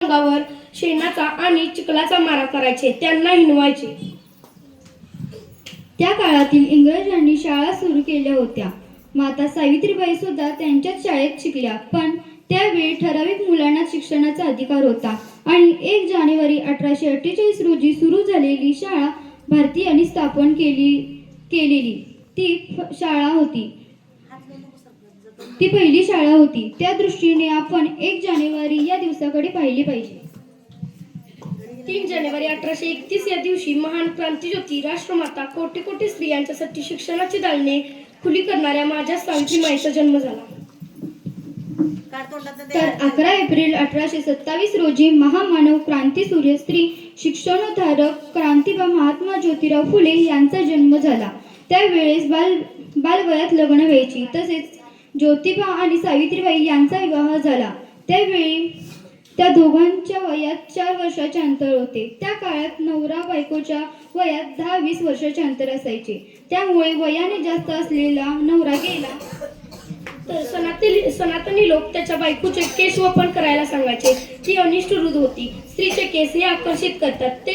अंगावर शेणाचा आणि चिखलाचा मारा करायचे, त्यांना हिणवायचे. त्या काळातील इंग्रजांनी शाळा सुरू केल्या होत्या. माता सावित्रीबाई सुद्धा त्यांच्याच शाळेत शिकल्या, पण त्यावेळी ठराविक मुलांना शिक्षणाचा अधिकार होता आणि 1 जानेवारी 1848 रोजी सुरू झालेली शाळा भारतीयांनी स्थापन केलेली शाळा होती. ती पहिली शाळा होती. त्या दृष्टीने आपण 1 जानेवारी या दिवसाकडे पाहिले पाहिजे. 3 जानेवारी 1831 या दिवशी महान क्रांतिज्योती राष्ट्रमाता कोटी कोटी स्त्रियांच्यासाठी शिक्षणाची दालने खुली करणाऱ्या माझ्या सावित्रीमाईचा जन्म झाला. तर 11 एप्रिल 1827 रोजी महामानव क्रांतीसूर्य स्त्री शिक्षणोद्धारक क्रांतिबा महात्मा ज्योतिराव फुले यांचा जन्म झाला. त्यावेळेस बालवयात लग्न व्हायची. तसेच ज्योतिबा आणि सावित्रीबाई यांचा विवाह झाला. त्यावेळी त्या दोघांच्या वयात 4 वर्षाचे अंतर होते. त्या काळात नवरा बायकोच्या वयात 10-20 वर्षाचे अंतर असायचे. त्यामुळे वयाने जास्त असलेला नवरा गेला तर सनातनी लोक त्याच्या बायकोचे केस वपन करायला सांगायचे. ती अनिष्ट वृद्ध होती. स्त्रीचे केस हे आकर्षित करतात. ते